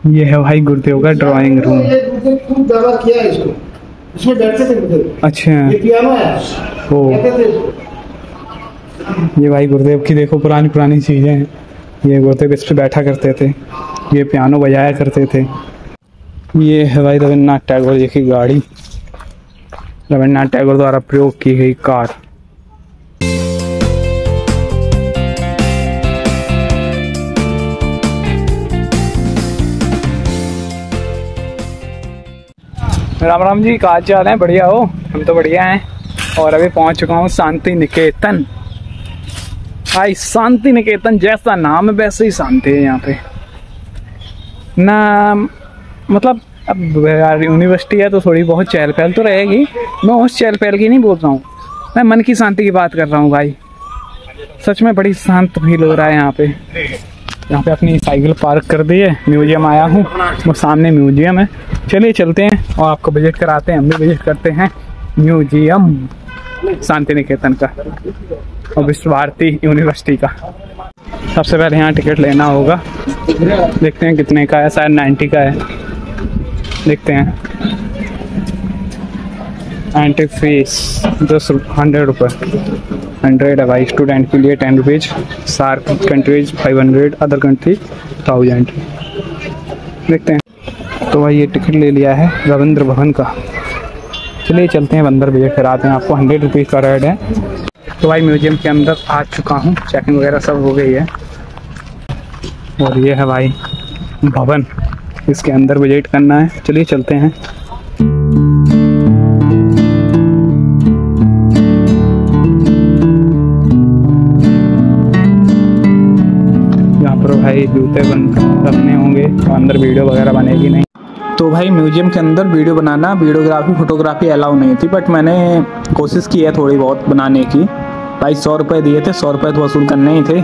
ये है भाई गुरुदेव का ड्राइंग रूम। खूब ज्यादा किया है इसको, इसमें बैठते थे गुरुदेव। अच्छा, ये पियानो है, ओ कहते थे इसको। ये भाई गुरुदेव की देखो पुरानी पुरानी चीजें हैं। ये गुरुदेव इस पे बैठा करते थे, ये पियानो बजाया करते थे। ये है भाई रविन्द्रनाथ टैगोर जी की गाड़ी, रविन्द्रनाथ टैगोर द्वारा प्रयोग की गई कार। राम राम जी, कहाँ जा रहे हैं? बढ़िया हो? हम तो बढ़िया हैं। और अभी पहुंच चुका हूँ शांति निकेतन। भाई शांति निकेतन जैसा नाम है वैसे ही शांति है यहाँ पे ना। मतलब अब यूनिवर्सिटी है तो थोड़ी बहुत चहल पहल तो रहेगी। मैं उस चहल पहल की नहीं बोल रहा हूँ, मैं मन की शांति की बात कर रहा हूँ भाई। सच में बड़ी शांत फील हो रहा है यहाँ पे। यहाँ पे अपनी साइकिल पार्क कर दी है। म्यूजियम आया हूँ, वो सामने म्यूजियम है। चलिए चलते हैं और आपको विजिट कराते हैं। हम भी विजिट करते हैं म्यूजियम शांति निकेतन का और विश्व भारती यूनिवर्सिटी का। सबसे पहले यहाँ टिकट लेना होगा, देखते हैं कितने का है। शायद 90 का है, देखते हैं। एंट्री फीस 100 रुपये। 100 है भाई स्टूडेंट के लिए, 10 rupees. SAARC countries 500, other country 1000। देखते हैं। तो भाई ये टिकट ले लिया है रविंद्र भवन का। चलिए चलते हैं, अंदर विजिट कराते हैं आपको। 100 रुपीज़ का रेट है। तो भाई म्यूजियम के अंदर आ चुका हूँ, चेकिंग वगैरह सब हो गई है। और ये है भाई भवन, इसके अंदर विजिट करना है। चलिए चलते हैं। यहाँ पर भाई जूते रखने होंगे और अंदर वीडियो वगैरह बनेगी नहीं। तो भाई म्यूजियम के अंदर वीडियो बनाना, वीडियोग्राफी फोटोग्राफी अलाउ नहीं थी, बट मैंने कोशिश की है थोड़ी बहुत बनाने की। भाई 100 रुपये दिए थे, 100 रुपये तो वसूल करने ही थे।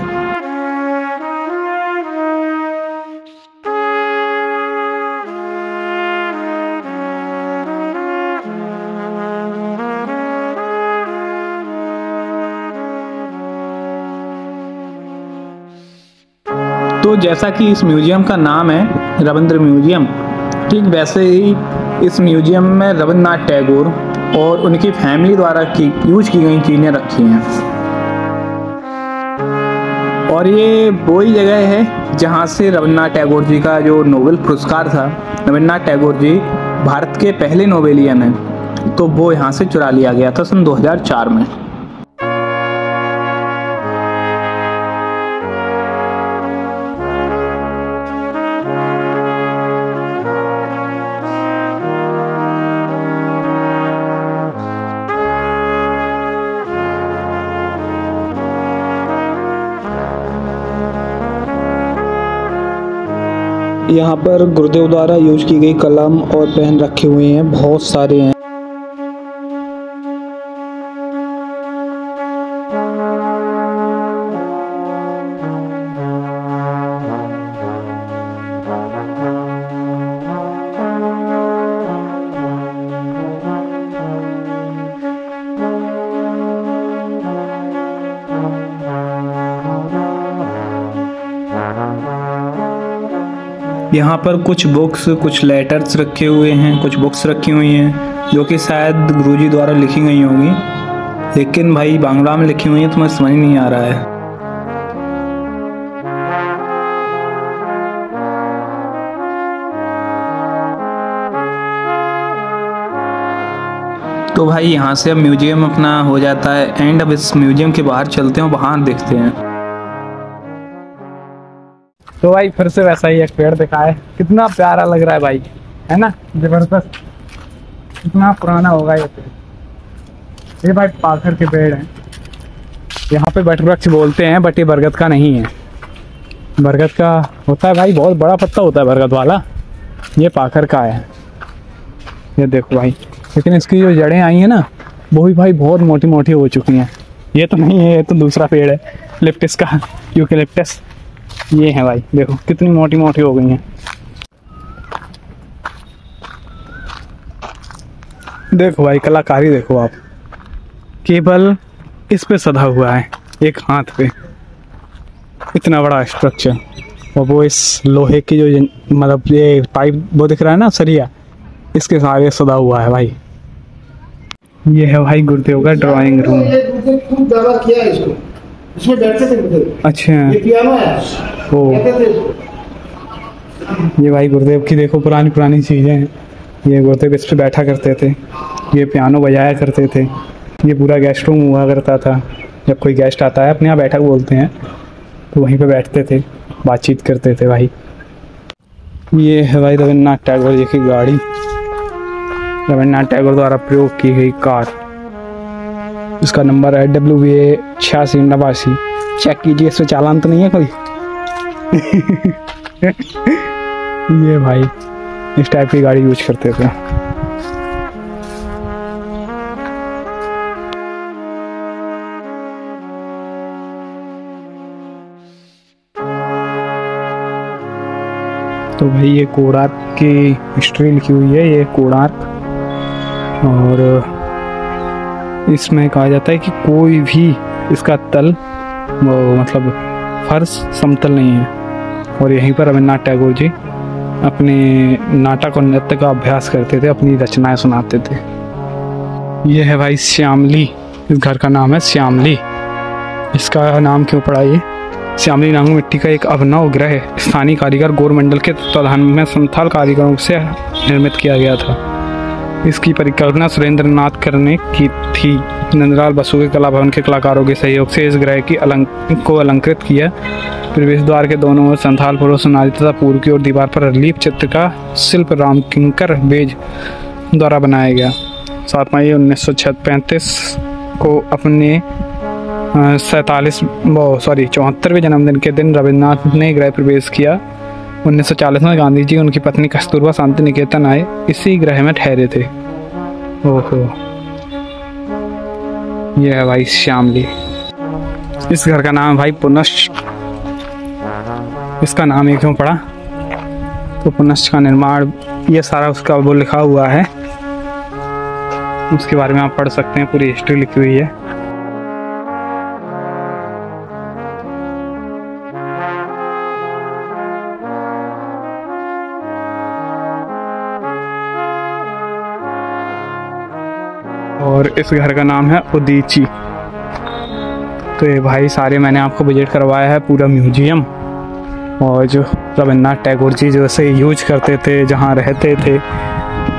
तो जैसा कि इस म्यूजियम का नाम है रविंद्र म्यूजियम, ठीक वैसे ही इस म्यूजियम में रविन्द्रनाथ टैगोर और उनकी फैमिली द्वारा यूज की गई चीज़ें रखी हैं। और ये वही जगह है जहाँ से रविन्द्रनाथ टैगोर जी का जो नोबेल पुरस्कार था, रविन्द्रनाथ टैगोर जी भारत के पहले नोबेलियन हैं, तो वो यहाँ से चुरा लिया गया था सन 2004 में। यहाँ पर गुरुदेव द्वारा यूज की गई कलम और पेन रखे हुए हैं, बहुत सारे हैं। यहाँ पर कुछ बुक्स, कुछ लेटर्स रखे हुए हैं, कुछ बुक्स रखी हुई हैं जो कि शायद गुरुजी द्वारा लिखी गई होंगी, लेकिन भाई बांग्ला में लिखी हुई है तो मुझे समझ नहीं आ रहा है। तो भाई यहाँ से अब म्यूजियम अपना हो जाता है एंड। अब इस म्यूजियम के बाहर चलते हैं, बाहर देखते हैं। तो भाई फिर से वैसा ही एक पेड़ दिखा है, कितना प्यारा लग रहा है भाई, है ना? जबरदस्त। कितना पुराना होगा ये पेड़। ये भाई पाखर के पेड़ हैं। यहाँ पे बट वृक्ष बोलते हैं, बट ये बरगद का नहीं है। बरगद का होता है भाई, बहुत बड़ा पत्ता होता है बरगद वाला। ये पाखर का है, ये देखो भाई। लेकिन इसकी जो जड़ें आई हैं ना, वो भी भाई बहुत मोटी मोटी हो चुकी हैं। ये तो नहीं है, ये तो दूसरा पेड़ है लिप्टिस का, यूकेलिप्टस। ये है भाई, देखो कितनी मोटी मोटी हो गई हैं। देखो भाई कलाकारी देखो आप, केवल इस पे सधा हुआ है एक हाथ पे, इतना बड़ा स्ट्रक्चर। और वो इस लोहे की जो मतलब ये पाइप वो दिख रहा है ना सरिया, इसके आगे सदा हुआ है भाई। ये है भाई गुरुदेव का ड्राइंग रूम। खूब ज्यादा किया है इसको, इसमें बैठते थे गुरुदेव। अच्छा, ये पियानो है, ओ कहते थे इसको। ये भाई गुरुदेव की देखो पुरानी पुरानी चीज़ें हैं। ये गुरुदेव इस पे बैठा करते थे, ये पियानो बजाया करते थे। ये पूरा गेस्ट रूम हुआ करता था, जब कोई गेस्ट आता है अपने यहाँ बैठक बोलते हैं, तो वहीं पे बैठते थे, बातचीत करते थे भाई। ये है भाई रविन्द्रनाथ टैगोर जी की गाड़ी, रविन्द्रनाथ टैगोर द्वारा प्रयोग की गई कार। इसका नंबर है WVA 8689। चेक कीजिए इसमें चालान तो नहीं है कोई। ये भाई इस टाइप की गाड़ी यूज करते थे। तो भाई ये कोणार्क की हिस्ट्री लिखी हुई है, ये कोणार्क। और इसमें कहा जाता है कि कोई भी इसका तल वो मतलब फर्श समतल नहीं है। और यहीं पर रविन्द्रनाथ टैगोर जी अपने नाटक और नृत्य का अभ्यास करते थे, अपनी रचनाएं सुनाते थे। ये है भाई श्यामली, इस घर का नाम है श्यामली। इसका नाम क्यों पड़ा ये? श्यामली नामक मिट्टी का एक अभिनव ग्रह स्थानीय कारीगर गौरमंडल के तत्वाधान में संथाल कारीगरों से निर्मित किया गया था। इसकी परिकल्पना सुरेंद्र नाथ ने की थी। नंदलाल बसु के कला भवन के कलाकारों के सहयोग से इस ग्रह की को अलंकृत किया। प्रवेश द्वार के दोनों ओर संथाल पुरुष नारी तथा पूर्व की ओर दीवार पर रिलीफ चित्र का शिल्प रामकिंकर बेज द्वारा बनाया गया। 7 मई 1935 को अपने 74वें जन्मदिन के दिन रविन्द्रनाथ ने गृह प्रवेश किया। 1940 में गांधी जी उनकी पत्नी कस्तूरबा शांति निकेतन आए, इसी ग्रह में ठहरे थे। ओहो, ये है भाई श्यामली। इस घर का नाम भाई पुनश्च। इसका नाम ये क्यों पड़ा? तो पुनश्च का निर्माण, ये सारा उसका वो लिखा हुआ है, उसके बारे में आप पढ़ सकते हैं, पूरी हिस्ट्री लिखी हुई है। और इस घर का नाम है उदीची। तो ये भाई सारे मैंने आपको विजिट करवाया है, पूरा म्यूजियम। और जो रविन्द्रनाथ टैगोर जी जो से यूज करते थे, जहाँ रहते थे,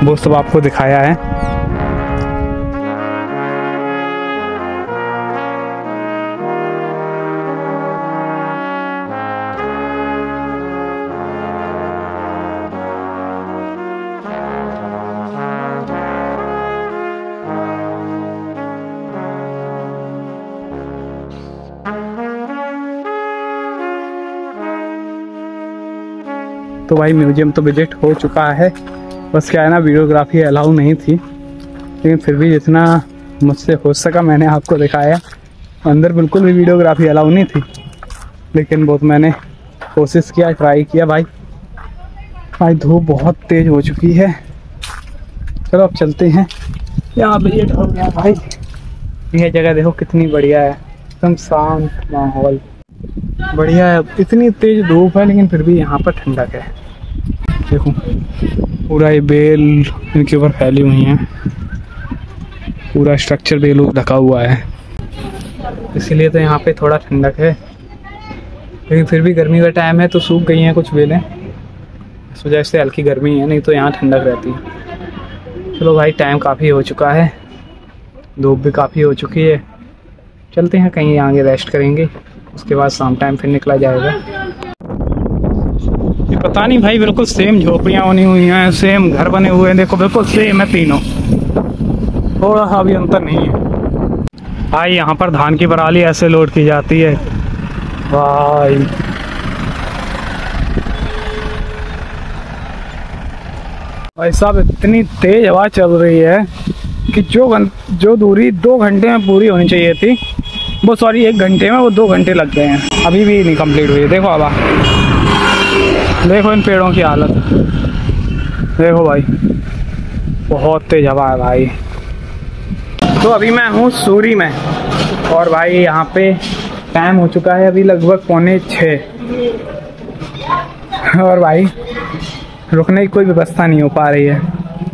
वो सब आपको दिखाया है। तो भाई म्यूजियम तो विजिट हो चुका है, बस क्या है ना वीडियोग्राफी अलाउ नहीं थी, लेकिन फिर भी जितना मुझसे हो सका मैंने आपको दिखाया। अंदर बिल्कुल भी वीडियोग्राफी अलाउ नहीं थी, लेकिन बहुत मैंने कोशिश किया, ट्राई किया। भाई धूप बहुत तेज हो चुकी है। चलो अब चलते हैं। यहाँ विजिट हो गया भाई। यह जगह देखो कितनी बढ़िया है, एकदम शांत माहौल, बढ़िया है। इतनी तेज धूप है लेकिन फिर भी यहाँ पर ठंडक है। देखो पूरा ये बेल इनके ऊपर फैली हुई हैं, पूरा स्ट्रक्चर बेलों ढका हुआ है, इसीलिए तो यहाँ पे थोड़ा ठंडक है। लेकिन फिर भी गर्मी का टाइम है तो सूख गई हैं कुछ बेलें, इस वजह से हल्की गर्मी है, नहीं तो यहाँ ठंडक रहती है। चलो भाई टाइम काफ़ी हो चुका है, धूप भी काफ़ी हो चुकी है, चलते हैं कहीं आगे रेस्ट करेंगे, उसके बाद शाम टाइम फिर निकला जाएगा। ये पता नहीं भाई बिल्कुल सेम झोपड़ियाँ बनी हुई हैं, सेम घर बने हुए हैं, देखो बिल्कुल सेम है तीनों, थोड़ा सा भी अंतर नहीं है भाई। यहाँ पर धान की पराली ऐसे लोड की जाती है भाई। भाई साहब इतनी तेज हवा चल रही है कि जो दूरी 2 घंटे में पूरी होनी चाहिए थी, वो सॉरी 1 घंटे में वो 2 घंटे लग गए हैं, अभी भी नहीं कंप्लीट हुई है। देखो हवा, देखो इन पेड़ों की हालत, देखो भाई बहुत तेज हवा है भाई। तो अभी मैं हूँ सूरी में, और भाई यहाँ पे टाइम हो चुका है अभी लगभग 5:45। और भाई रुकने की कोई व्यवस्था नहीं हो पा रही है।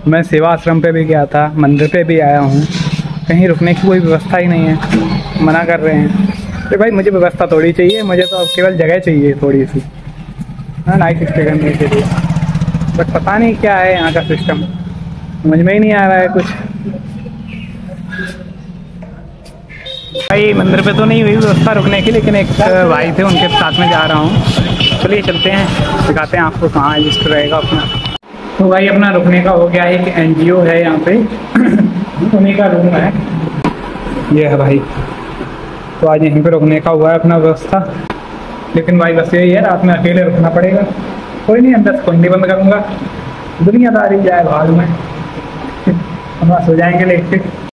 मैं सेवा आश्रम पे भी गया था, मंदिर पे भी आया हूँ, कहीं रुकने की कोई व्यवस्था ही नहीं है। मना कर रहे हैं। तो भाई मुझे व्यवस्था थोड़ी चाहिए, मुझे तो अब केवल जगह चाहिए थोड़ी सी, हाँ, नाइट स्टे करने के लिए। बट पता नहीं क्या है यहाँ का सिस्टम, समझ में ही नहीं आ रहा है कुछ। भाई मंदिर पे तो नहीं हुई व्यवस्था रुकने की, लेकिन एक भाई थे उनके साथ में जा रहा हूँ। चलिए चलते हैं, दिखाते हैं आपको कहाँ रजिस्टर रहेगा अपना। तो भाई अपना रुकने का हो गया है, एक एनजीओ है यहाँ पे उन्हीं का रूम है ये है भाई। तो आज यहीं पे रुकने का हुआ है अपना व्यवस्था। लेकिन भाई बस यही है, रात में अकेले रुकना पड़ेगा। कोई नहीं, अंदर कुंडी बंद करूँगा, दुनियादारी जाए भाग में, हम सो जाएंगे लेट के।